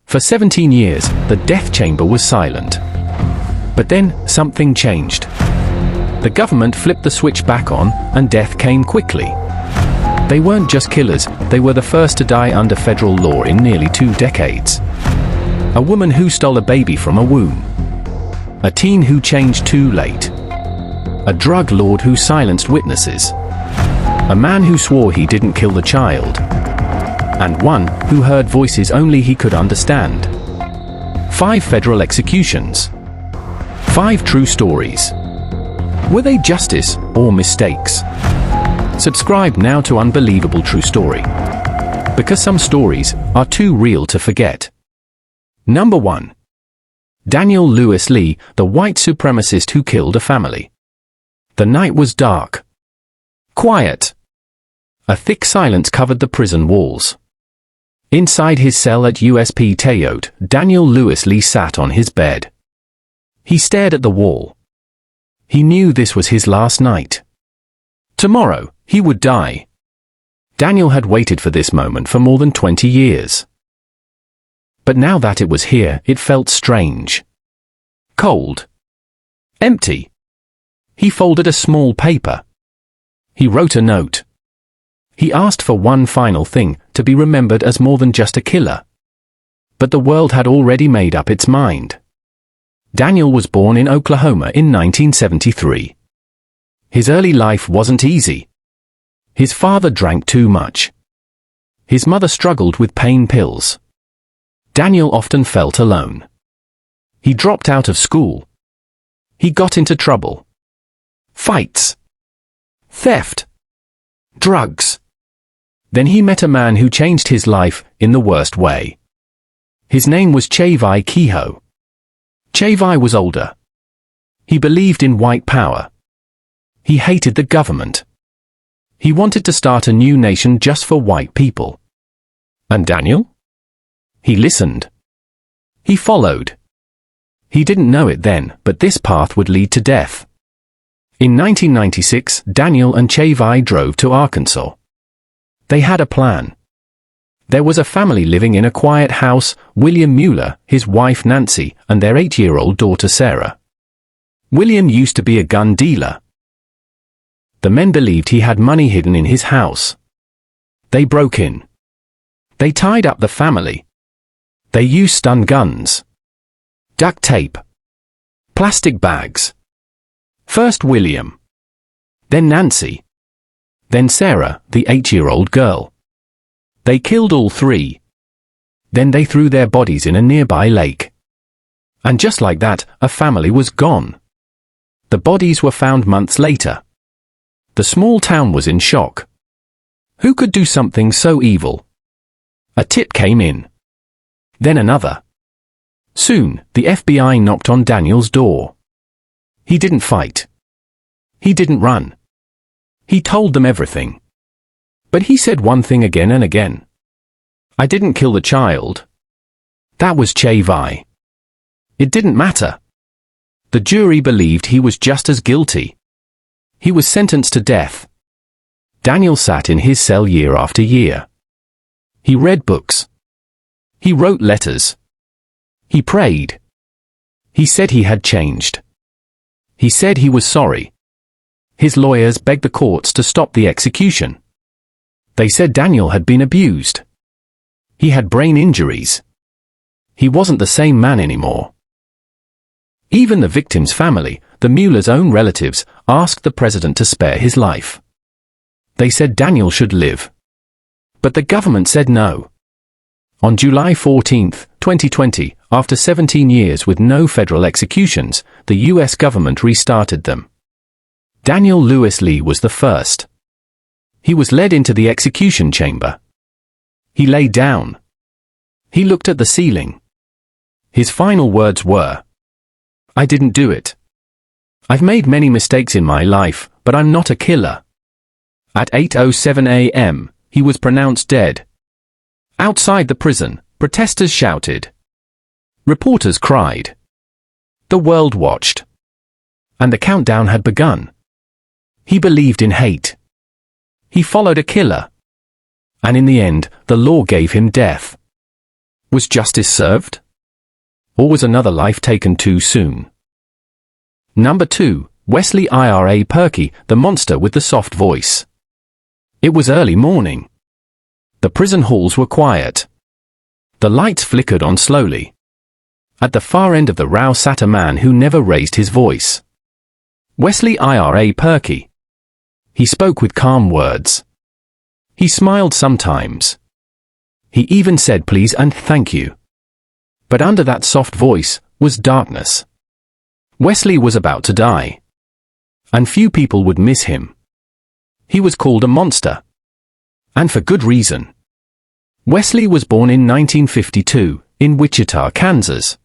For 17 years, the death chamber was silent. But then, something changed. The government flipped the switch back on, and death came quickly. They weren't just killers, they were the first to die under federal law in nearly 2 decades. A woman who stole a baby from a womb. A teen who changed too late. A drug lord who silenced witnesses. A man who swore he didn't kill the child. And one who heard voices only he could understand. 5 federal executions. 5 true stories. Were they justice or mistakes? Subscribe now to Unbelievable True Story. Because some stories are too real to forget. Number 1. Daniel Lewis Lee, the white supremacist who killed a family. The night was dark. Quiet. A thick silence covered the prison walls. Inside his cell at USP Teyote, Daniel Lewis Lee sat on his bed. He stared at the wall. He knew this was his last night. Tomorrow, he would die. Daniel had waited for this moment for more than 20 years. But now that it was here, it felt strange. Cold. Empty. He folded a small paper. He wrote a note. He asked for one final thing, to be remembered as more than just a killer. But the world had already made up its mind. Daniel was born in Oklahoma in 1973. His early life wasn't easy. His father drank too much. His mother struggled with pain pills. Daniel often felt alone. He dropped out of school. He got into trouble. Fights. Theft. Drugs. Then he met a man who changed his life in the worst way. His name was Chavai Kehoe. Chavai was older. He believed in white power. He hated the government. He wanted to start a new nation just for white people. And Daniel? He listened. He followed. He didn't know it then, but this path would lead to death. In 1996, Daniel and Chavai drove to Arkansas. They had a plan. There was a family living in a quiet house, William Mueller, his wife Nancy, and their 8-year-old daughter Sarah. William used to be a gun dealer. The men believed he had money hidden in his house. They broke in. They tied up the family. They used stun guns. Duct tape. Plastic bags. First William. Then Nancy. Then Sarah, the 8-year-old girl. They killed all 3. Then they threw their bodies in a nearby lake. And just like that, a family was gone. The bodies were found months later. The small town was in shock. Who could do something so evil? A tip came in. Then another. Soon, the FBI knocked on Daniel's door. He didn't fight. He didn't run. He told them everything. But he said one thing again and again. I didn't kill the child. That was Chavai. It didn't matter. The jury believed he was just as guilty. He was sentenced to death. Daniel sat in his cell year after year. He read books. He wrote letters. He prayed. He said he had changed. He said he was sorry. His lawyers begged the courts to stop the execution. They said Daniel had been abused. He had brain injuries. He wasn't the same man anymore. Even the victim's family, the Mueller's own relatives, asked the president to spare his life. They said Daniel should live. But the government said no. On July 14, 2020, after 17 years with no federal executions, the U.S. government restarted them. Daniel Lewis Lee was the first. He was led into the execution chamber. He lay down. He looked at the ceiling. His final words were, "I didn't do it. I've made many mistakes in my life, but I'm not a killer." At 8:07 a.m., he was pronounced dead. Outside the prison, protesters shouted. Reporters cried. The world watched. And the countdown had begun. He believed in hate. He followed a killer. And in the end, the law gave him death. Was justice served? Or was another life taken too soon? Number 2. Wesley Ira Purkey, the monster with the soft voice. It was early morning. The prison halls were quiet. The lights flickered on slowly. At the far end of the row sat a man who never raised his voice. Wesley Ira Purkey. He spoke with calm words. He smiled sometimes. He even said please and thank you. But under that soft voice was darkness. Wesley was about to die. And few people would miss him. He was called a monster. And for good reason. Wesley was born in 1952, in Wichita, Kansas.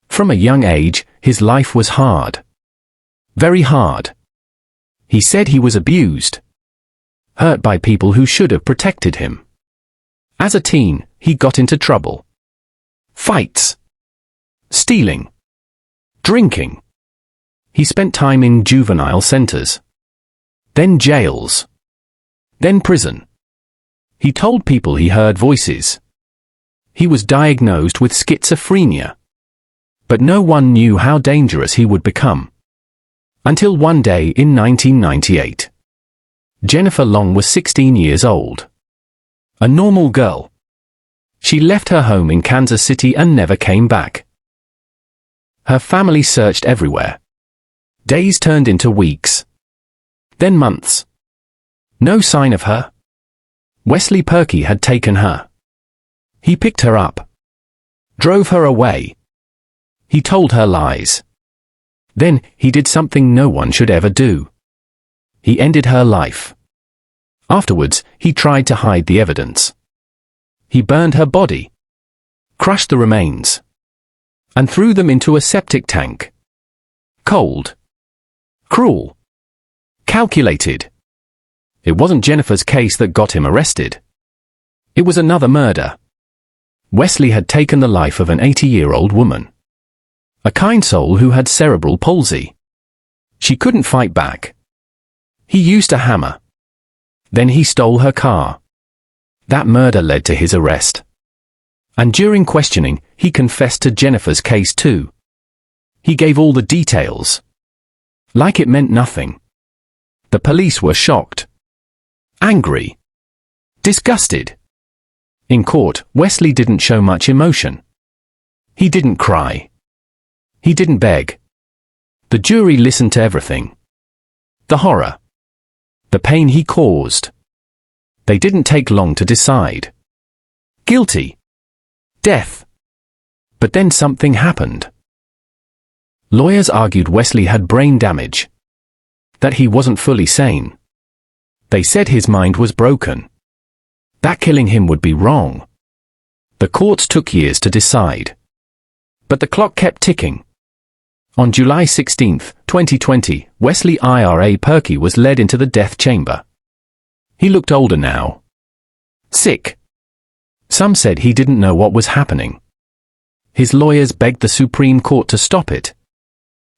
From a young age, his life was hard. Very hard. He said he was abused. Hurt by people who should have protected him. As a teen, he got into trouble. Fights. Stealing. Drinking. He spent time in juvenile centers. Then jails. Then prison. He told people he heard voices. He was diagnosed with schizophrenia. But no one knew how dangerous he would become. Until one day in 1998. Jennifer Long was 16 years old. A normal girl. She left her home in Kansas City and never came back. Her family searched everywhere. Days turned into weeks. Then months. No sign of her. Wesley Purkey had taken her. He picked her up. Drove her away. He told her lies. Then, he did something no one should ever do. He ended her life. Afterwards, he tried to hide the evidence. He burned her body. Crushed the remains. And threw them into a septic tank. Cold. Cruel. Calculated. It wasn't Jennifer's case that got him arrested. It was another murder. Wesley had taken the life of an 80-year-old woman. A kind soul who had cerebral palsy. She couldn't fight back. He used a hammer. Then he stole her car. That murder led to his arrest. And during questioning, he confessed to Jennifer's case too. He gave all the details. Like it meant nothing. The police were shocked. Angry. Disgusted. In court, Wesley didn't show much emotion. He didn't cry. He didn't beg. The jury listened to everything. The horror. The pain he caused. They didn't take long to decide. Guilty. Death. But then something happened. Lawyers argued Wesley had brain damage. That he wasn't fully sane. They said his mind was broken. That killing him would be wrong. The courts took years to decide. But the clock kept ticking. On July 16, 2020, Wesley Ira Purkey was led into the death chamber. He looked older now. Sick. Some said he didn't know what was happening. His lawyers begged the Supreme Court to stop it.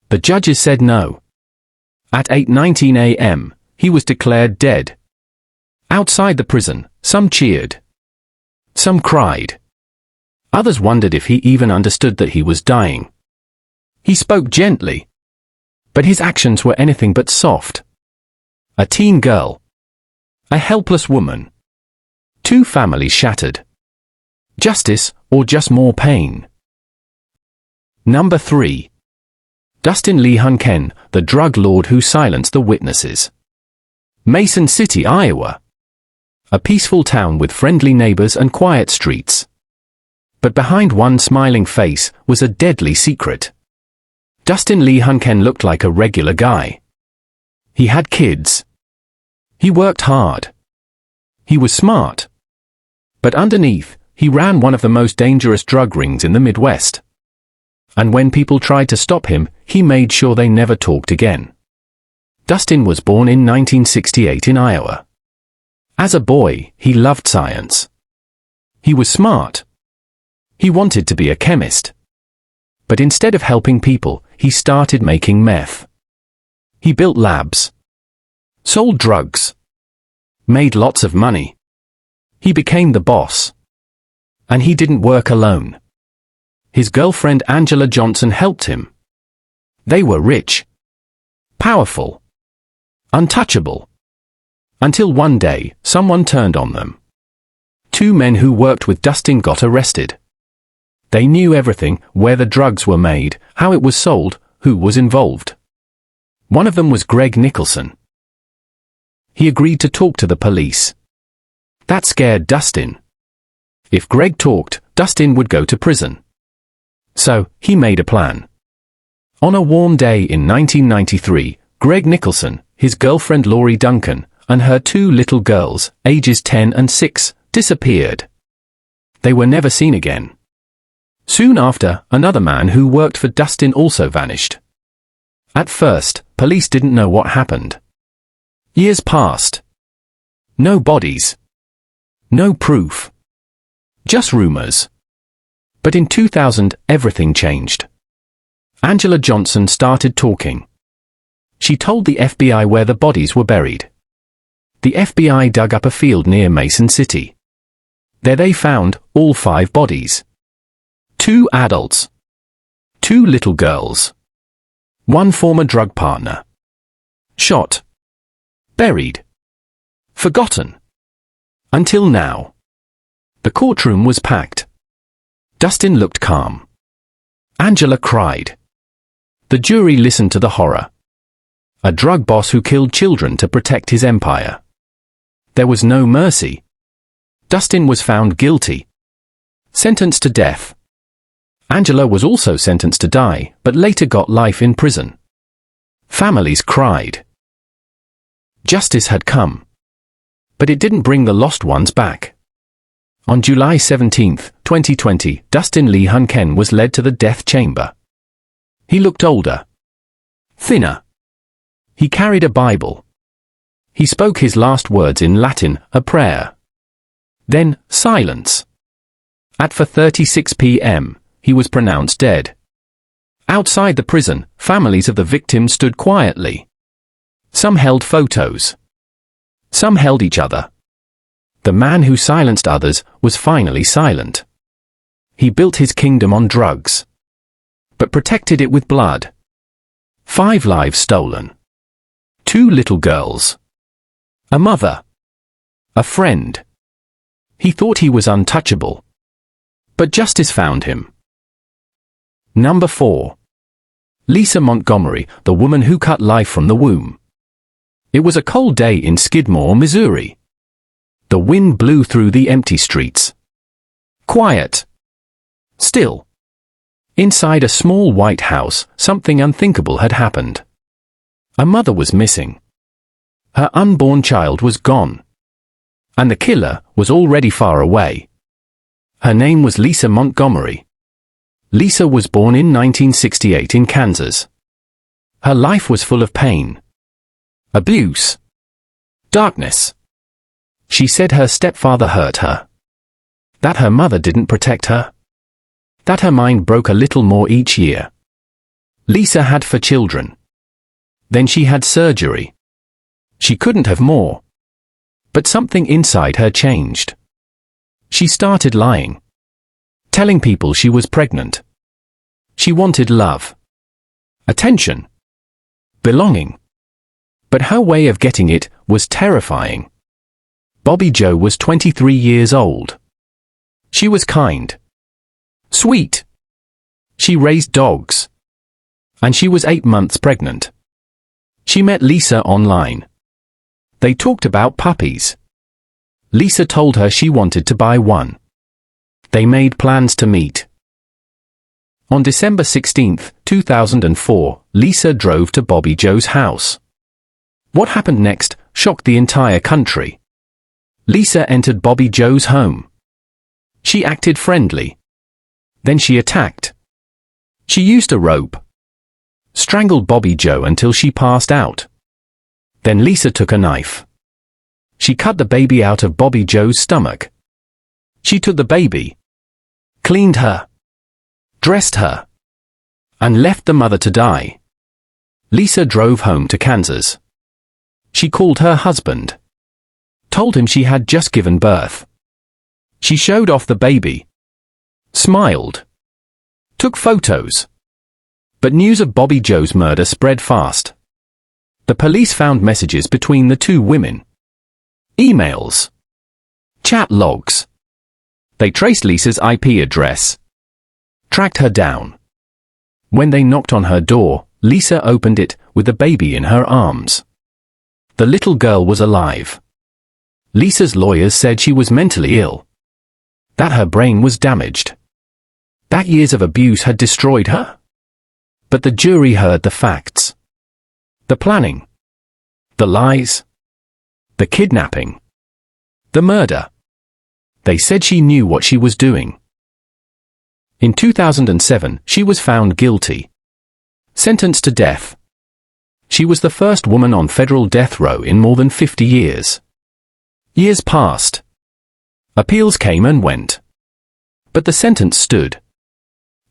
The judges said no. At 8:19 a.m., he was declared dead. Outside the prison, some cheered. Some cried. Others wondered if he even understood that he was dying. He spoke gently. But his actions were anything but soft. A teen girl. A helpless woman. Two families shattered. Justice, or just more pain? Number 3. Dustin Lee Honken, the drug lord who silenced the witnesses. Mason City, Iowa. A peaceful town with friendly neighbors and quiet streets. But behind one smiling face was a deadly secret. Dustin Lee Honken looked like a regular guy. He had kids. He worked hard. He was smart. But underneath, he ran one of the most dangerous drug rings in the Midwest. And when people tried to stop him, he made sure they never talked again. Dustin was born in 1968 in Iowa. As a boy, he loved science. He was smart. He wanted to be a chemist. But instead of helping people, he started making meth. He built labs. Sold drugs. Made lots of money. He became the boss. And he didn't work alone. His girlfriend Angela Johnson helped him. They were rich, powerful, untouchable. Until one day, someone turned on them. Two men who worked with Dustin got arrested. They knew everything: where the drugs were made, how it was sold, who was involved. One of them was Greg Nicholson. He agreed to talk to the police. That scared Dustin. If Greg talked, Dustin would go to prison. So, he made a plan. On a warm day in 1993, Greg Nicholson, his girlfriend Lori Duncan, and her two little girls, ages 10 and 6, disappeared. They were never seen again. Soon after, another man who worked for Dustin also vanished. At first, police didn't know what happened. Years passed. No bodies. No proof. Just rumors. But in 2000, everything changed. Angela Johnson started talking. She told the FBI where the bodies were buried. The FBI dug up a field near Mason City. There they found all 5 bodies. 2 adults. 2 little girls. 1 former drug partner. Shot. Buried. Forgotten. Until now. The courtroom was packed. Dustin looked calm. Angela cried. The jury listened to the horror. A drug boss who killed children to protect his empire. There was no mercy. Dustin was found guilty. Sentenced to death. Angela was also sentenced to die, but later got life in prison. Families cried. Justice had come. But it didn't bring the lost ones back. On July 17, 2020, Dustin Lee Honken was led to the death chamber. He looked older. Thinner. He carried a Bible. He spoke his last words in Latin, a prayer. Then, silence. At 4:36 p.m., he was pronounced dead. Outside the prison, families of the victims stood quietly. Some held photos. Some held each other. The man who silenced others was finally silent. He built his kingdom on drugs, but protected it with blood. 5 lives stolen. 2 little girls. A mother. A friend. He thought he was untouchable. But justice found him. Number 4. Lisa Montgomery, the woman who cut life from the womb. It was a cold day in Skidmore, Missouri. The wind blew through the empty streets. Quiet. Still. Inside a small white house, something unthinkable had happened. A mother was missing. Her unborn child was gone. And the killer was already far away. Her name was Lisa Montgomery. Lisa was born in 1968 in Kansas. Her life was full of pain. Abuse. Darkness. She said her stepfather hurt her. That her mother didn't protect her. That her mind broke a little more each year. Lisa had 4 children. Then she had surgery. She couldn't have more. But something inside her changed. She started lying. Telling people she was pregnant. She wanted love. Attention. Belonging. But her way of getting it was terrifying. Bobby Joe was 23 years old. She was kind. Sweet. She raised dogs. And she was 8 months pregnant. She met Lisa online. They talked about puppies. Lisa told her she wanted to buy one. They made plans to meet. On December 16, 2004, Lisa drove to Bobby Joe's house. What happened next shocked the entire country. Lisa entered Bobby Joe's home. She acted friendly. Then she attacked. She used a rope. Strangled Bobby Joe until she passed out. Then Lisa took a knife. She cut the baby out of Bobby Joe's stomach. She took the baby, cleaned her, dressed her, and left the mother to die. Lisa drove home to Kansas. She called her husband. Told him she had just given birth. She showed off the baby. smiled, took photos. But news of Bobby Joe's murder spread fast. The police found messages between the two women. Emails. Chat logs. They traced Lisa's IP address. Tracked her down. When they knocked on her door, Lisa opened it with the baby in her arms. The little girl was alive. Lisa's lawyers said she was mentally ill. That her brain was damaged. That years of abuse had destroyed her. But the jury heard the facts. The planning. The lies. The kidnapping. The murder. They said she knew what she was doing. In 2007, she was found guilty. Sentenced to death. She was the first woman on federal death row in more than 50 years. Years passed. Appeals came and went. But the sentence stood.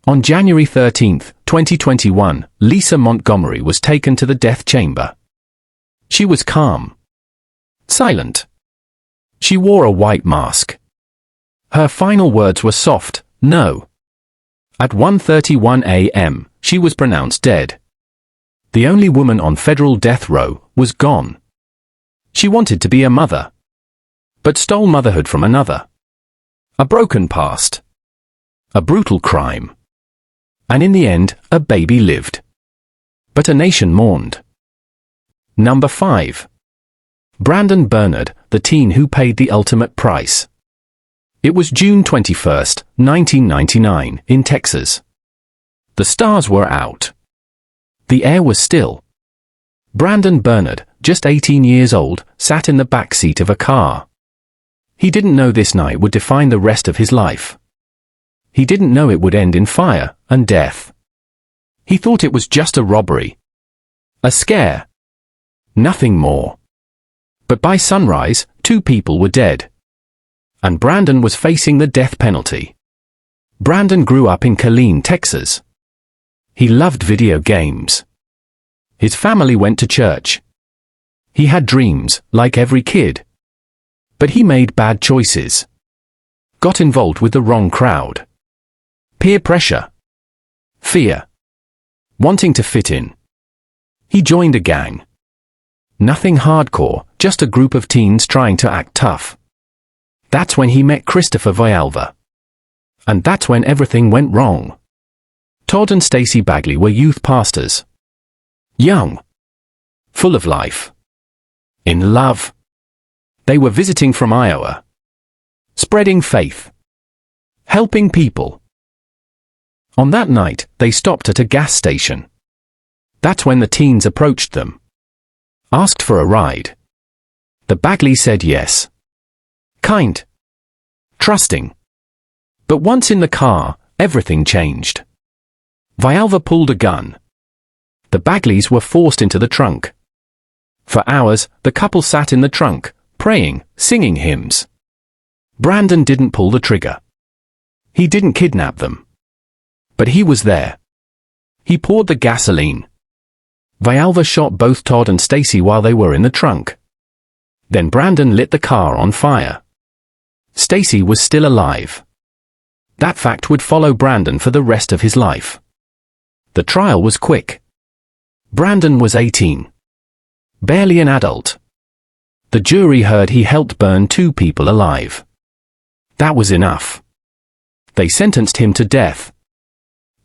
On January 13, 2021, Lisa Montgomery was taken to the death chamber. She was calm. Silent. She wore a white mask. Her final words were soft, no. At 1:31 a.m., she was pronounced dead. The only woman on federal death row was gone. She wanted to be a mother, but stole motherhood from another. A broken past. A brutal crime. And in the end, a baby lived. But a nation mourned. Number 5. Brandon Bernard, the teen who paid the ultimate price. It was June 21, 1999, in Texas. The stars were out. The air was still. Brandon Bernard, just 18 years old, sat in the back seat of a car. He didn't know this night would define the rest of his life. He didn't know it would end in fire and death. He thought it was just a robbery. A scare. Nothing more. But by sunrise, 2 people were dead. And Brandon was facing the death penalty. Brandon grew up in Killeen, Texas. He loved video games. His family went to church. He had dreams, like every kid. But he made bad choices. Got involved with the wrong crowd. Peer pressure. Fear. Wanting to fit in. He joined a gang. Nothing hardcore, just a group of teens trying to act tough. That's when he met Christopher Villalva. And that's when everything went wrong. Todd and Stacy Bagley were youth pastors. Young. Full of life. In love. They were visiting from Iowa. Spreading faith. Helping people. On that night, they stopped at a gas station. That's when the teens approached them. Asked for a ride. The Bagleys said yes. Kind. Trusting. But once in the car, everything changed. Villalva pulled a gun. The Bagleys were forced into the trunk. For hours, the couple sat in the trunk, praying, singing hymns. Brandon didn't pull the trigger. He didn't kidnap them. But he was there. He poured the gasoline. Villalva shot both Todd and Stacy while they were in the trunk. Then Brandon lit the car on fire. Stacy was still alive. That fact would follow Brandon for the rest of his life. The trial was quick. Brandon was 18. Barely an adult. The jury heard he helped burn 2 people alive. That was enough. They sentenced him to death.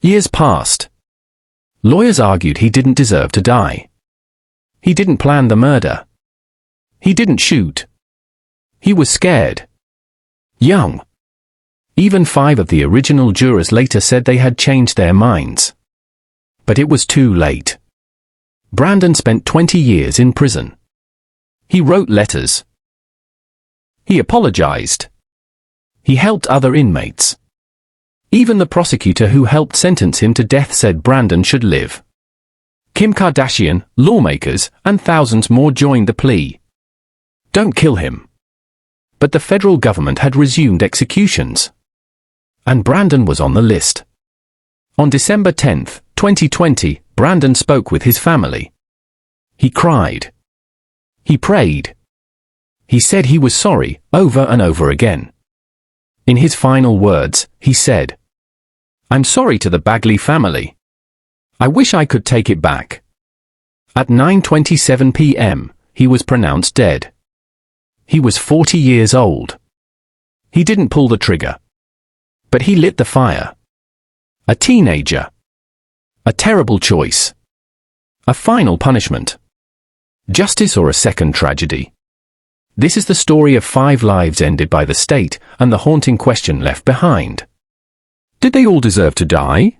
Years passed. Lawyers argued he didn't deserve to die. He didn't plan the murder. He didn't shoot. He was scared. Young. Even 5 of the original jurors later said they had changed their minds. But it was too late. Brandon spent 20 years in prison. He wrote letters. He apologized. He helped other inmates. Even the prosecutor who helped sentence him to death said Brandon should live. Kim Kardashian, lawmakers, and thousands more joined the plea. Don't kill him. But the federal government had resumed executions. And Brandon was on the list. On December 10, 2020, Brandon spoke with his family. He cried. He prayed. He said he was sorry, over and over again. In his final words, he said, I'm sorry to the Bagley family. I wish I could take it back. At 9:27 p.m., he was pronounced dead. He was 40 years old. He didn't pull the trigger. But he lit the fire. A teenager. A terrible choice. A final punishment. Justice or a second tragedy? This is the story of 5 lives ended by the state and the haunting question left behind. Did they all deserve to die?